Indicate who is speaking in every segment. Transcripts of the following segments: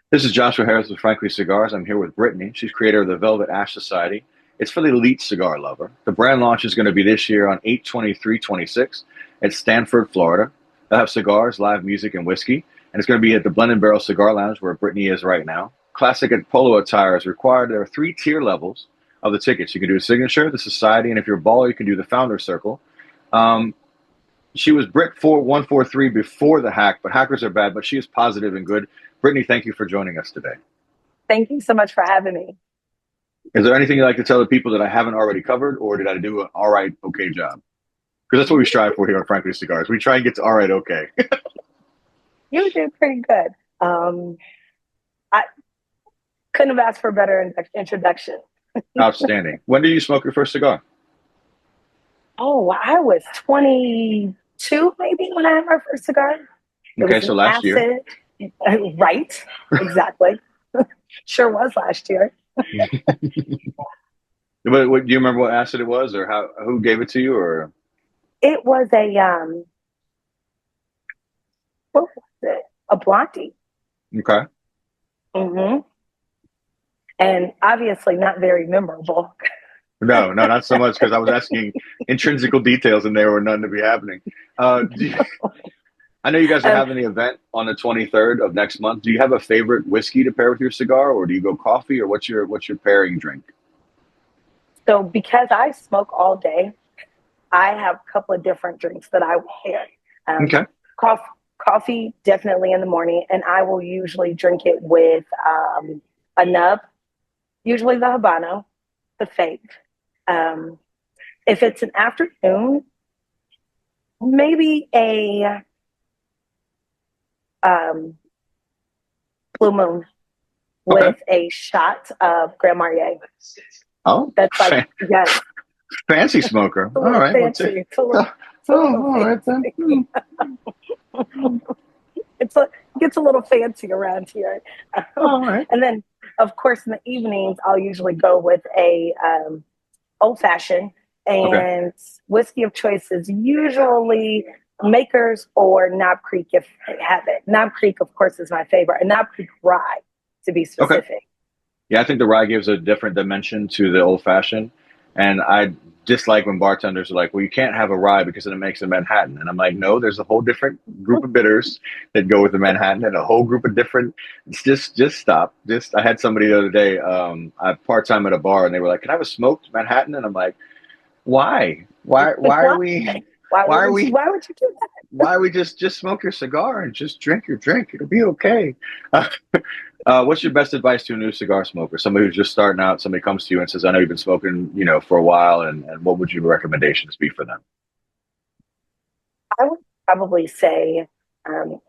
Speaker 1: This is Joshua Harris with Frankly Cigars. I'm here with Brittany. She's creator of the Velvet Ash Society. It's for the elite cigar lover. The brand launch is going to be this year on 8/23/26 at Sanford, Florida. They'll have cigars, live music, and whiskey. And it's going to be at the Blend and Barrel Cigar Lounge where Brittany is right now. Classic and polo attire is required. There are three tier levels of the tickets. You can do a signature, the society, and if you're a baller, you can do the founder circle. Um, she was Brit 4143 before the hack, but hackers are bad, but she is positive and good. Brittany, thank you for joining us today.
Speaker 2: Thank you so much for having me.
Speaker 1: Is there anything you'd like to tell the people that I haven't already covered, or did I do an all right, okay job? Because that's what we strive for here on Frankly Cigars. We try and get to all right, okay.
Speaker 2: You did pretty good. I couldn't have asked for a better introduction.
Speaker 1: Outstanding. When did you smoke your first cigar?
Speaker 2: Oh, I was 22 maybe when I had my first cigar. It
Speaker 1: Okay,
Speaker 2: was
Speaker 1: so
Speaker 2: an
Speaker 1: last year.
Speaker 2: acid. Right, exactly. Sure was last year.
Speaker 1: What, do you remember what acid it was, or who gave it to you, or?
Speaker 2: It was what was it? A blondie.
Speaker 1: Okay.
Speaker 2: hmm And obviously not very memorable.
Speaker 1: No, no, not so much because I was asking intrinsical details and there were none to be happening. I know you guys are
Speaker 2: Um,
Speaker 1: having the event on the 23rd of next month. Do you have a favorite whiskey to pair with your cigar, or do you go coffee, or what's your pairing drink?
Speaker 2: so because I smoke all day, I have a couple of different drinks that I will pair. Um,
Speaker 1: Okay.
Speaker 2: coffee, coffee definitely in the morning, and I will usually drink it with a nub, usually the Habano, the fake. Um, if it's an afternoon, maybe a um, Blue Moon
Speaker 1: Okay.
Speaker 2: with a shot of Grand Marnier.
Speaker 1: Oh,
Speaker 2: That's like, yes,
Speaker 1: fancy smoker.
Speaker 2: it's a
Speaker 1: All
Speaker 2: little
Speaker 1: right.
Speaker 2: fancy.
Speaker 1: Oh,
Speaker 2: It's a little
Speaker 1: all right then.
Speaker 2: fancy. It gets a little fancy around here.
Speaker 1: All right.
Speaker 2: And then, of course, in the evenings, I'll usually go with a old fashioned,
Speaker 1: Okay.
Speaker 2: and whiskey of choice is usually Makers or Knob Creek if they have it. Knob Creek, of course, is my favorite, and Knob Creek Rye to be
Speaker 1: Okay.
Speaker 2: specific.
Speaker 1: Yeah, I think the rye gives a different dimension to the old fashioned, and I dislike when bartenders are like, "Well, you can't have a rye because then it makes a Manhattan," and I'm like, "No, there's a whole different group of bitters that go with the Manhattan, and a whole group of different. It's just stop. Just I had somebody the other day. I part time at a bar, and they were like, "Can I have a smoked Manhattan?" And I'm like, "Why? Why are
Speaker 2: Why?
Speaker 1: we?
Speaker 2: Why
Speaker 1: Why are
Speaker 2: would you?
Speaker 1: we
Speaker 2: Why would you do that?
Speaker 1: why we just smoke your cigar and just drink your drink? It'll be okay." What's your best advice to a new cigar smoker? Somebody who's just starting out, somebody comes to you and says, "I know you've been smoking, for a while, and what would your recommendations be for them?"
Speaker 2: I would probably say, um,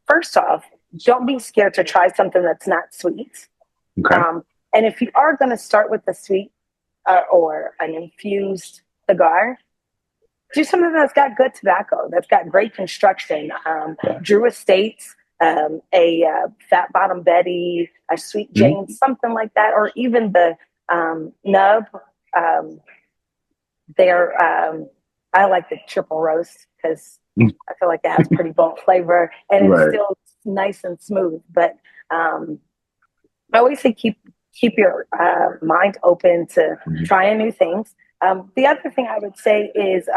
Speaker 2: first off, don't be scared to try something that's not sweet.
Speaker 1: Okay.
Speaker 2: Um, and if you are going to start with the sweet or an infused cigar, do something that's got good tobacco, that's got great construction.
Speaker 1: Yeah.
Speaker 2: Drew Estates, a Fat Bottom Betty, a Sweet
Speaker 1: Mhm.
Speaker 2: Jane, something like that, or even the Nub. Um, they're I like the triple roast because I feel like it has pretty bold flavor and it's
Speaker 1: Right.
Speaker 2: still nice and smooth. But um, I always say keep your mind open to
Speaker 1: Mhm.
Speaker 2: trying new things. The other thing I would say is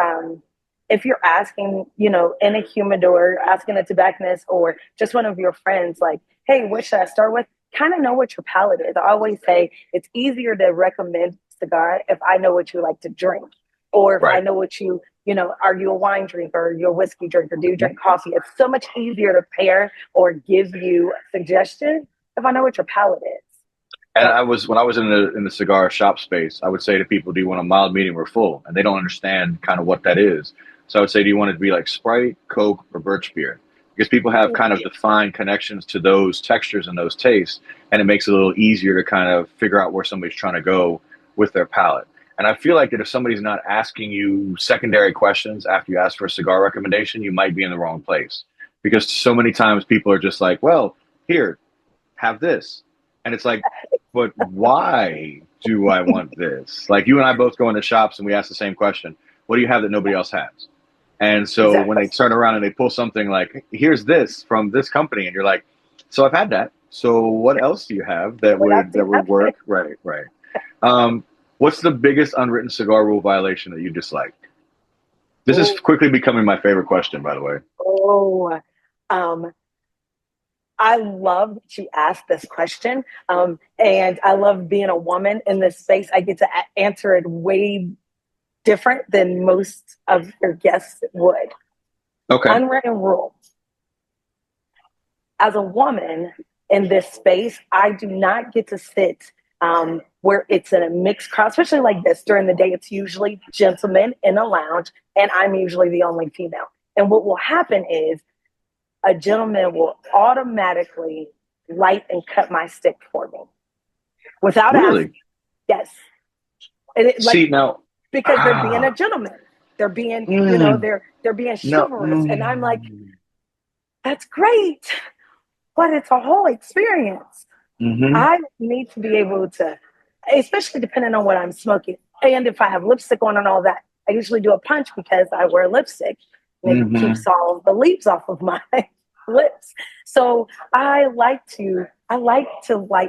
Speaker 2: if you're asking, in a humidor, asking a tobacconist or just one of your friends, like, hey, what should I start with? Kind of know what your palate is. I always say it's easier to recommend cigar if I know what you like to drink, or if I
Speaker 1: Right.
Speaker 2: know what are you a wine drinker, or you a whiskey drinker, do you drink coffee? It's so much easier to pair or give you a suggestion if I know what your palate is.
Speaker 1: And
Speaker 2: So
Speaker 1: when I was in the cigar shop space, I would say to people, "Do you want a mild, medium, or full?" And they don't understand kind of what that is. So I would say, "Do you want it to be like Sprite, Coke, or Birch beer?" Because people have kind of defined connections to those textures and those tastes, and it makes it a little easier to kind of figure out where somebody's trying to go with their palate. And I feel like that if somebody's not asking you secondary questions after you ask for a cigar recommendation, you might be in the wrong place. Because so many times people are just like, "Well, here, have this." And it's like, but why do I want this? Like you and I both go into shops and we ask the same question. What do you have that nobody else has? And so when
Speaker 2: exactly.
Speaker 1: they turn around and they pull something like, here's this from this company, and you're like, so I've had that. So what else do you have that
Speaker 2: What else
Speaker 1: would
Speaker 2: do you
Speaker 1: work? Right, right. What's the biggest unwritten cigar rule violation that you dislike? This is
Speaker 2: have?
Speaker 1: quickly becoming my favorite question, by the way.
Speaker 2: Oh, um, I love that you asked this question. And I love being a woman in this space. I get to answer it way different than most of your guests would.
Speaker 1: Okay.
Speaker 2: Unwritten rule. As a woman in this space, I do not get to sit where it's in a mixed crowd, especially like this during the day. It's usually gentlemen in a lounge, and I'm usually the only female. And what will happen is a gentleman will automatically light and cut my stick for me without asking.
Speaker 1: Really?
Speaker 2: Yes. And it, like,
Speaker 1: See now,
Speaker 2: because they're being a gentleman. They're being,
Speaker 1: mm,
Speaker 2: they're being
Speaker 1: no,
Speaker 2: chivalrous. And I'm like, that's great, but it's a whole experience.
Speaker 1: mm-hmm.
Speaker 2: I need to be able to, especially depending on what I'm smoking. And if I have lipstick on and all that, I usually do a punch because I wear lipstick and it
Speaker 1: Mm-hmm.
Speaker 2: keeps all the leaves off of my lips. So I like to light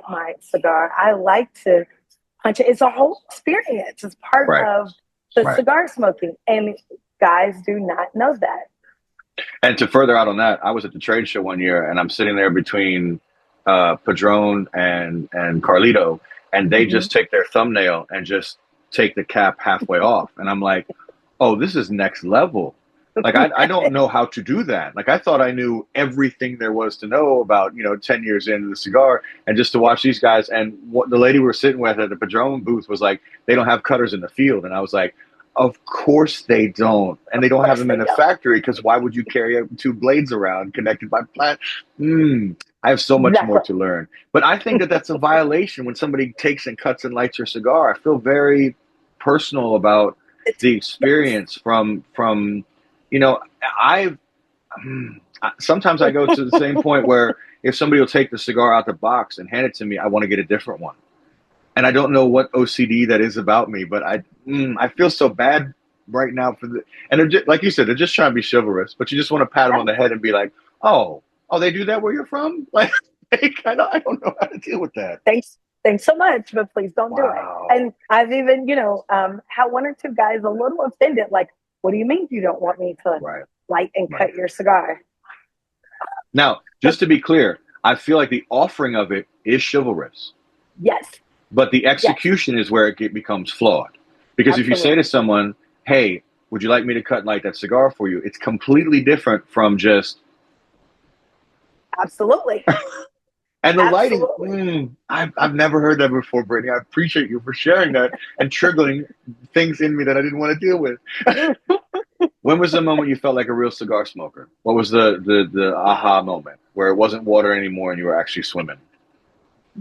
Speaker 2: my cigar. I like to punch it. It's a whole experience. It's part
Speaker 1: Right,
Speaker 2: of the
Speaker 1: right.
Speaker 2: cigar smoking. And guys do not know that.
Speaker 1: And to further out on that, I was at the trade show one year, and I'm sitting there between Padron and Carlito, and they
Speaker 2: Mm-hmm.
Speaker 1: just take their thumbnail and just take the cap halfway off, and I'm like, oh, this is next level. Like I don't know how to do that. Like I thought I knew everything there was to know about 10 years into the cigar, and just to watch these guys. And what the lady we were sitting with at the Padron booth was like, they don't have cutters in the field, and I was like, of course they don't, and they
Speaker 2: Of
Speaker 1: don't have
Speaker 2: course
Speaker 1: them
Speaker 2: they
Speaker 1: in the
Speaker 2: don't.
Speaker 1: factory because why would you carry two blades around connected by plat? I have so much more
Speaker 2: Exactly.
Speaker 1: to learn, but I think that that's a violation when somebody takes and cuts and lights your cigar. I feel very personal about
Speaker 2: It's,
Speaker 1: the
Speaker 2: yes.
Speaker 1: experience from I've sometimes I go to the same point where if somebody will take the cigar out the box and hand it to me, I want to get a different one. And I don't know what OCD that is about me, but I feel so bad right now for the and they're just, like you said, they're just trying to be chivalrous, but you just want to pat them on the head and be like, oh, they do that where you're from, like I don't know how to deal with that.
Speaker 2: Thanks so much, but please don't do it.
Speaker 1: Wow.
Speaker 2: And I've even, had one or two guys a little offended, like, what do you mean you don't want me to
Speaker 1: Right.
Speaker 2: light and
Speaker 1: Right.
Speaker 2: cut your cigar?
Speaker 1: Now, just to be clear, I feel like the offering of it is chivalrous.
Speaker 2: Yes,
Speaker 1: But the
Speaker 2: yes,
Speaker 1: execution is where it becomes flawed. Because if you say to
Speaker 2: absolutely.
Speaker 1: someone, hey, would you like me to cut and light that cigar for you? It's completely different from just,
Speaker 2: Absolutely.
Speaker 1: and the lighting,
Speaker 2: Absolutely.
Speaker 1: I've never heard that before, Brittany. I appreciate you for sharing that and triggering things in me that I didn't want to deal with. When was the moment you felt like a real cigar smoker? What was the aha moment where it wasn't water anymore and you were actually swimming?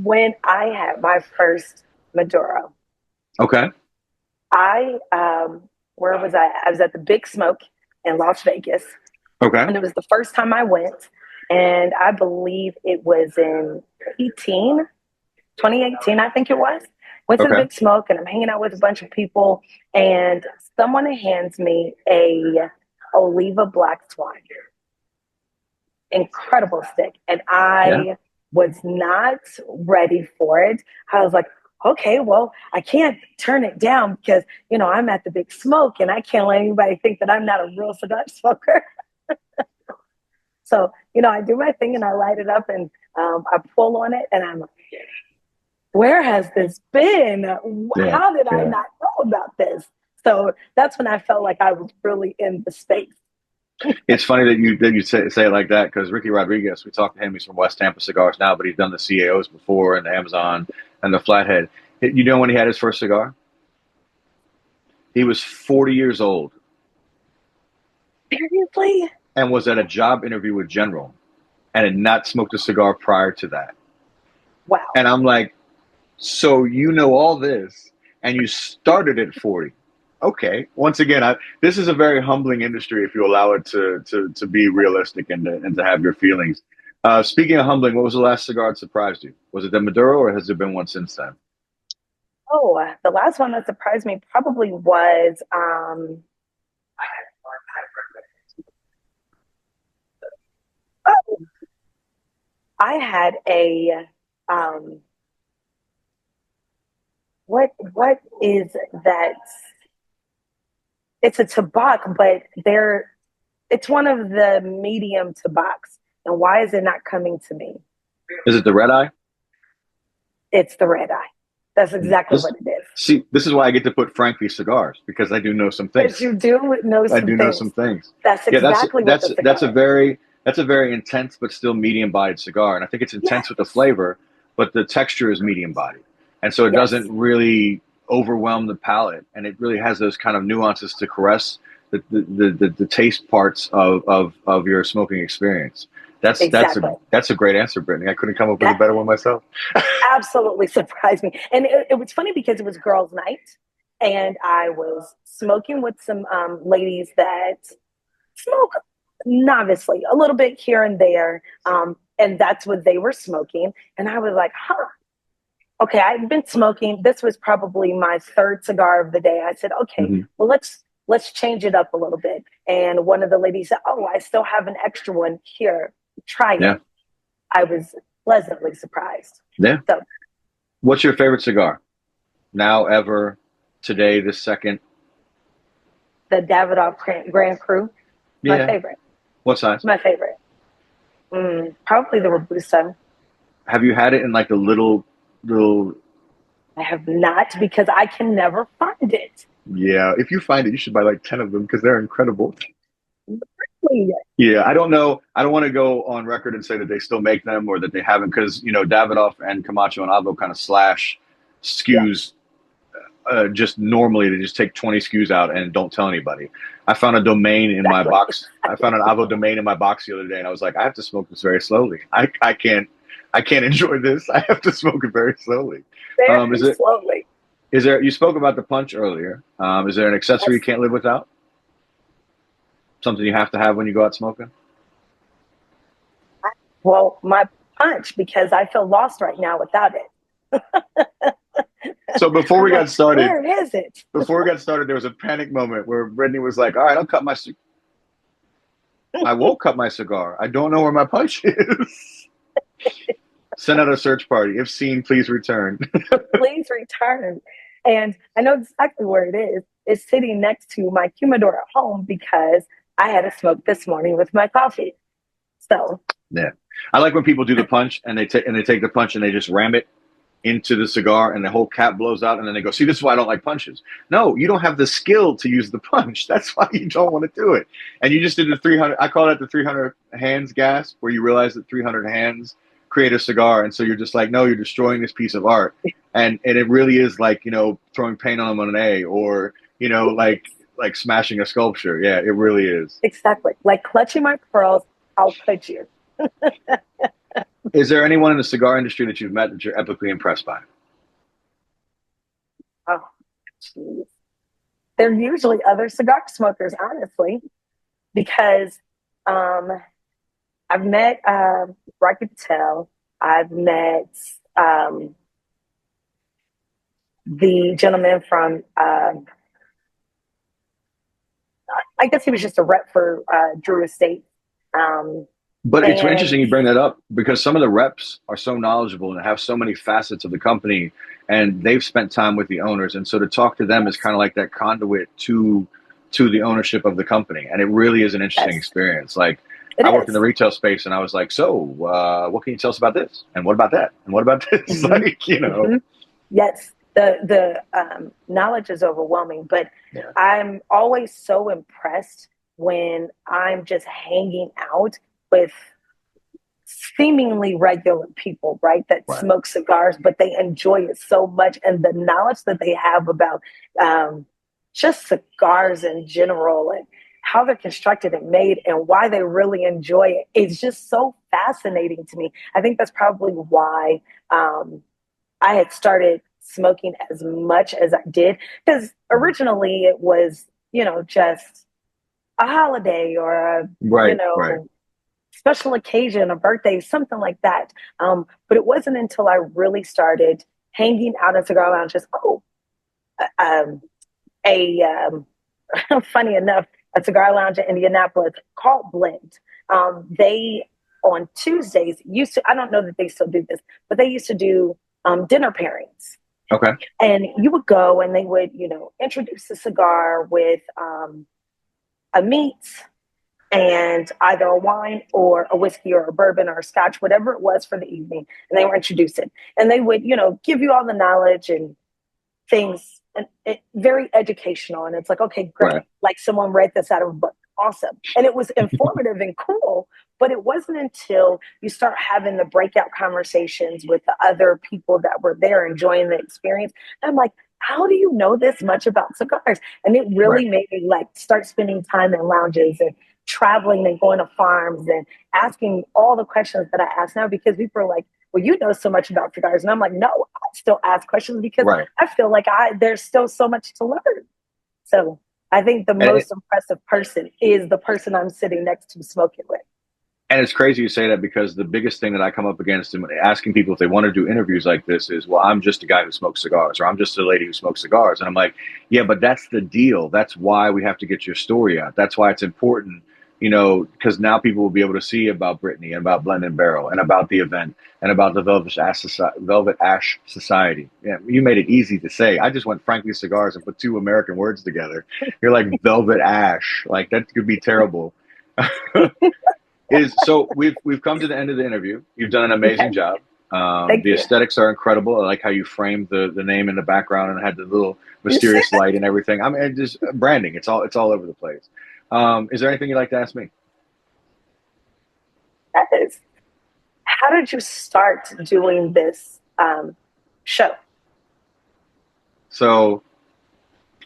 Speaker 2: When I had my first Maduro,
Speaker 1: Okay.
Speaker 2: where was I? I was at the Big Smoke in Las Vegas,
Speaker 1: Okay.
Speaker 2: and it was the first time I went, and I believe it was in 2018, I think it was. Went to the
Speaker 1: Okay.
Speaker 2: Big Smoke, and I'm hanging out with a bunch of people, and someone hands me a Oliva Black Swan. Incredible stick. And
Speaker 1: Yeah.
Speaker 2: I was not ready for it. I was like, okay, well, I can't turn it down because, I'm at the Big Smoke and I can't let anybody think that I'm not a real cigar smoker. So, I do my thing and I light it up and I pull on it and I'm like, where has this been?
Speaker 1: Yeah.
Speaker 2: How did I
Speaker 1: Yeah.
Speaker 2: not know about this? So that's when I felt like I was really in the space.
Speaker 1: It's funny that you say it like that because Ricky Rodriguez, we talked to him. He's from West Tampa Cigars now, but he's done the CAOs before and the Amazon and the Flathead. You know when he had his first cigar? He was 40 years old
Speaker 2: Seriously?
Speaker 1: and was at a job interview with General and had not smoked a cigar prior to that.
Speaker 2: Wow.
Speaker 1: And I'm like, so you know all this and you started at 40. Okay. Once again, this is a very humbling industry if you allow it to be realistic and to have your feelings. Speaking of humbling, what was the last cigar that surprised you? Was it the Maduro or has there been one since then?
Speaker 2: Oh, the last one that surprised me probably was oh, I had a um, what is that? It's a tobacco, but it's one of the medium tobaccs. And why is it not coming to me?
Speaker 1: Is it the red eye?
Speaker 2: It's the red eye. That's exactly
Speaker 1: This
Speaker 2: what it is.
Speaker 1: See, this is why I get to put Frankly Cigars because I do know some
Speaker 2: But
Speaker 1: things.
Speaker 2: you do know
Speaker 1: I
Speaker 2: some
Speaker 1: do know some
Speaker 2: things.
Speaker 1: things.
Speaker 2: That's
Speaker 1: Yeah,
Speaker 2: exactly what the
Speaker 1: that's
Speaker 2: cigar is.
Speaker 1: that's a very intense but still medium bodied cigar, and I think it's intense
Speaker 2: Yes,
Speaker 1: with the flavor, but the texture is medium bodied, and so it
Speaker 2: yes,
Speaker 1: doesn't really overwhelm the palate, and it really has those kind of nuances to caress the taste parts of your smoking experience.
Speaker 2: exactly.
Speaker 1: That's a great answer, Brittany. I couldn't come up with a
Speaker 2: That
Speaker 1: better one myself.
Speaker 2: absolutely surprised me. And it was funny because it was girls' night, and I was smoking with some ladies that smoke novicely, a little bit here and there. And that's what they were smoking. And I was like, huh, okay, I've been smoking. This was probably my third cigar of the day. I said, okay,
Speaker 1: Hmm.
Speaker 2: well, let's change it up a little bit. And one of the ladies said, oh, I still have an extra one here. Try
Speaker 1: Yeah,
Speaker 2: it. I was pleasantly surprised.
Speaker 1: yeah.
Speaker 2: So
Speaker 1: What's your favorite cigar? Now, ever, today, this second?
Speaker 2: the Davidoff Grand Cru, my
Speaker 1: Yeah.
Speaker 2: favorite.
Speaker 1: What size?
Speaker 2: My favorite. Probably the Robusto.
Speaker 1: Have you had it in like the little?
Speaker 2: I have not because I can never find it.
Speaker 1: Yeah, if you find it, you should buy like 10 of them because they're incredible.
Speaker 2: Really?
Speaker 1: Yeah, I don't know. I don't want to go on record and say that they still make them or that they haven't because Davidoff and Camacho and Avo kind of slash
Speaker 2: Yeah,
Speaker 1: SKUs. Just normally they just take 20 SKUs out and don't tell anybody. I found a domain in my
Speaker 2: exactly.
Speaker 1: box. I found an Avo domain in my box the other day, and I was like, I have to smoke this very slowly. I can't enjoy this. I have to smoke it very slowly.
Speaker 2: Very
Speaker 1: Is it?
Speaker 2: slowly.
Speaker 1: Is there? You spoke about the punch earlier. Is there an accessory you
Speaker 2: Yes.
Speaker 1: can't live without? Something you have to have when you go out smoking?
Speaker 2: Well, my punch because I feel lost right now without it.
Speaker 1: So
Speaker 2: I'm like, where is it?
Speaker 1: before we got started, there was a panic moment where Brittany was like, "All right, I won't cut my cigar. I don't know where my punch is." Send out a search party. If seen, please return.
Speaker 2: Please return. And I know exactly where it is. It's sitting next to my humidor at home because I had a smoke this morning with my coffee. So
Speaker 1: Yeah, I like when people do the punch and they take the punch and they just ram it into the cigar and the whole cap blows out and then they go, see, this is why I don't like punches. No, you don't have the skill to use the punch. That's why you don't want to do it. And you just did the 300. I call that the 300 hands gasp, where you realize that 300 hands create a cigar. And so you're just like, no, you're destroying this piece of art. And it really is like, throwing paint on a Monet or, like smashing a sculpture. Yeah, it really is.
Speaker 2: exactly. Like clutching my pearls, I'll put you.
Speaker 1: Is there anyone in the cigar industry that you've met that you're epically impressed by?
Speaker 2: Oh, geez. They're usually other cigar smokers, honestly, because um, I've met Rocky Patel. I've met um, the gentleman from, I guess he was just a rep for Drew Estate. Um,
Speaker 1: But it's interesting
Speaker 2: and
Speaker 1: you bring that up because some of the reps are so knowledgeable and have so many facets of the company, and they've spent time with the owners, and so to talk to them is
Speaker 2: yes,
Speaker 1: kind of like that conduit to the ownership of the company, and it really is an interesting
Speaker 2: yes,
Speaker 1: experience. Like
Speaker 2: it
Speaker 1: I worked in the
Speaker 2: is.
Speaker 1: retail space, and I was like, so what can you tell us about this, and what about that, and what about this?
Speaker 2: Mm-hmm,
Speaker 1: Like.
Speaker 2: mm-hmm. Yes, the knowledge is overwhelming, but
Speaker 1: Yeah,
Speaker 2: I'm always so impressed when I'm just hanging out with seemingly regular people, right? That
Speaker 1: right.
Speaker 2: smoke cigars, but they enjoy it so much, and the knowledge that they have about um, just cigars in general and how they're constructed and made and why they really enjoy it. It's just so fascinating to me. I think that's probably why I had started smoking as much as I did because originally it was, just a holiday or
Speaker 1: Right, right.
Speaker 2: special occasion, a birthday, something like that. But it wasn't until I really started hanging out at cigar lounges. Oh, um, a funny enough, a cigar lounge in Indianapolis called Blend. They on Tuesdays used to, I don't know that they still do this, but they used to do dinner pairings.
Speaker 1: Okay.
Speaker 2: And you would go and they would, introduce the cigar with a meat and either a wine or a whiskey or a bourbon or a scotch, whatever it was for the evening. And they were introducing. And they would, give you all the knowledge and things, and very educational. And it's like, okay, great.
Speaker 1: Right.
Speaker 2: Like someone read this out of a book. Awesome. And it was informative and cool. But it wasn't until you start having the breakout conversations with the other people that were there enjoying the experience. I'm like, how do you know this much about cigars? And it really made me like start spending time in lounges and traveling and going to farms and asking all the questions that I ask now, because people are like, well, you know so much about cigars. And I'm like, no, I still ask questions because I feel like there's still so much to learn. So I think the most impressive person is the person I'm sitting next to smoking with.
Speaker 1: And it's crazy you say that, because the biggest thing that I come up against in asking people if they want to do interviews like this is, well, I'm just a guy who smokes cigars, or I'm just a lady who smokes cigars. And I'm like, yeah, but that's the deal. That's why we have to get your story out. That's why it's important, because now people will be able to see about Brittany and about Blend and Barrel and about the event and about the Velvet Ash Society. Yeah, you made it easy to say. I just went Frankly Cigars and put two American words together. You're like Velvet Ash. Like, that could be terrible. So we've come to the end of the interview. You've done an amazing job. The aesthetics are incredible. I like how you framed the name in the background and had the little mysterious light and everything. I mean, just branding. It's all over the place. Is there anything you'd like to ask me?
Speaker 2: That is, how did you start doing this show?
Speaker 1: So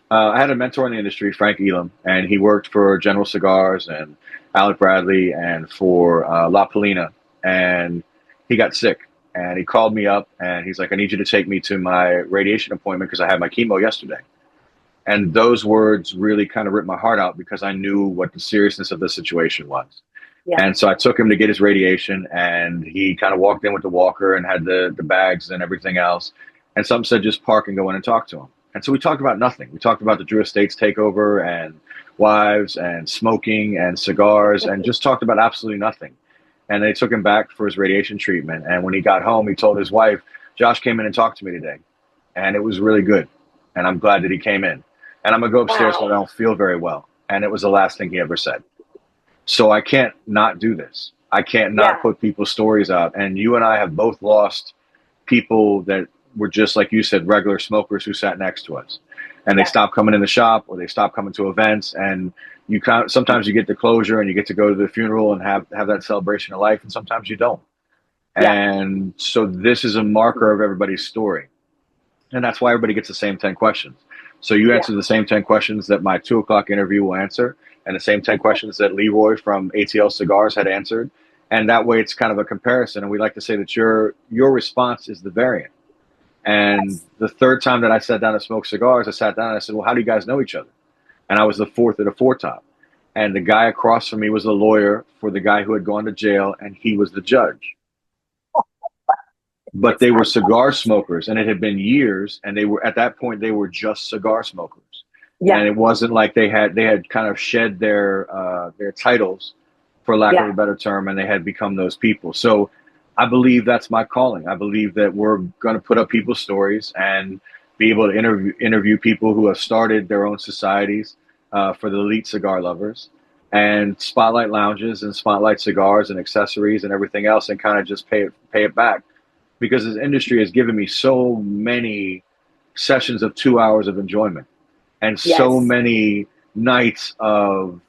Speaker 1: I had a mentor in the industry, Frank Elam, and he worked for General Cigars and Alec Bradley and for La Polina, and he got sick. And he called me up and he's like, I need you to take me to my radiation appointment because I had my chemo yesterday. And those words really kind of ripped my heart out, because I knew what the seriousness of the situation was. Yeah. And so I took him to get his radiation, and he kind of walked in with the walker and had the bags and everything else. And something said, just park and go in and talk to him. And so we talked about nothing. We talked about the Drew Estates takeover and wives and smoking and cigars, and just talked about absolutely nothing. And they took him back for his radiation treatment. And when he got home, he told his wife, Josh came in and talked to me today, and it was really good. And I'm glad that he came in. And I'm going to go upstairs when I don't feel very well. And it was the last thing he ever said. So I can't not do this. I can't not put people's stories out. And you and I have both lost people that were just, like you said, regular smokers who sat next to us. And they stopped coming in the shop, or they stopped coming to events. And sometimes you get the closure and you get to go to the funeral and have that celebration of life. And sometimes you don't. And so this is a marker of everybody's story. And that's why everybody gets the same 10 questions. So you answer the same 10 questions that my 2 o'clock interview will answer, and the same 10 questions that Leroy from ATL Cigars had answered. And that way it's kind of a comparison. And we like to say that your response is the variant. And the third time that I sat down to smoke cigars, I sat down and I said, well, how do you guys know each other? And I was the fourth at a 4-top. And the guy across from me was the lawyer for the guy who had gone to jail, and he was the judge. But they were cigar smokers, and it had been years, and they were, at that point, they were just cigar smokers. Yeah. And it wasn't like they had kind of shed their titles, for lack of a better term, and they had become those people. So I believe that's my calling. I believe that we're going to put up people's stories and be able to interview people who have started their own societies for the elite cigar lovers, and spotlight lounges and spotlight cigars and accessories and everything else, and kind of just pay it back. Because this industry has given me so many sessions of 2 hours of enjoyment, and so many nights of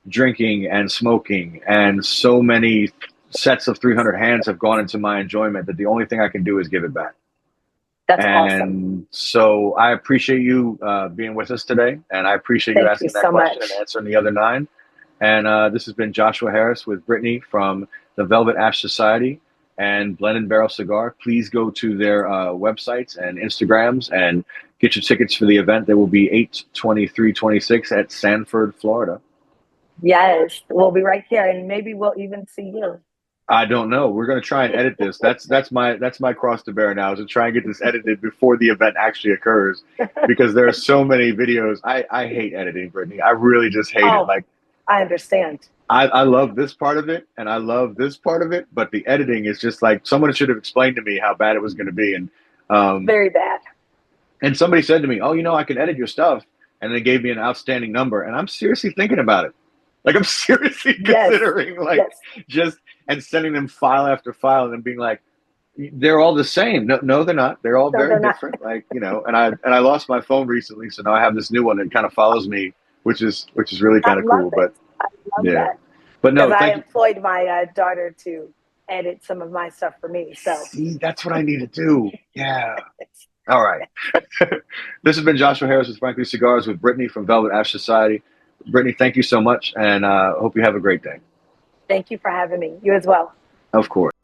Speaker 1: drinking and smoking, and so many sets of 300 hands have gone into my enjoyment that the only thing I can do is give it back.
Speaker 2: That's awesome.
Speaker 1: So I appreciate you being with us today, and I appreciate you asking that question and answering the other 9. And this has been Joshua Harris with Brittany from the Velvet Ash Society and Blend and Barrel Cigar. Please go to their websites and Instagrams and get your tickets for the event. There will be 8/23/26 at Sanford, Florida.
Speaker 2: Yes, we'll be right here, and maybe we'll even see you.
Speaker 1: I don't know. We're going to try and edit this. That's my cross to bear now, is to try and get this edited before the event actually occurs, because there are so many videos. I hate editing, Brittany. I really just hate it. Like,
Speaker 2: I understand.
Speaker 1: I love this part of it and I love this part of it, but the editing is just like someone should have explained to me how bad it was going to be.
Speaker 2: Very bad.
Speaker 1: And somebody said to me, "Oh, you know, I can edit your stuff," and they gave me an outstanding number. And I'm seriously thinking about it. Like I'm seriously considering just and sending them file after file and then being like, they're all the same. No, no, they're not. They're all very different. Like, you know, and I lost my phone recently, so now I have this new one that kind of follows me, which is really kind of cool. But
Speaker 2: I love
Speaker 1: yeah,
Speaker 2: that.
Speaker 1: but no,
Speaker 2: Because I
Speaker 1: thank you.
Speaker 2: employed my daughter to edit some of my stuff for me. So
Speaker 1: See, that's what I need to do. Yeah. All right. This has been Joshua Harris with Frankly Cigars with Brittany from Velvet Ash Society. Brittany, thank you so much, and hope you have a great day.
Speaker 2: thank you for having me. You as well.
Speaker 1: Of course.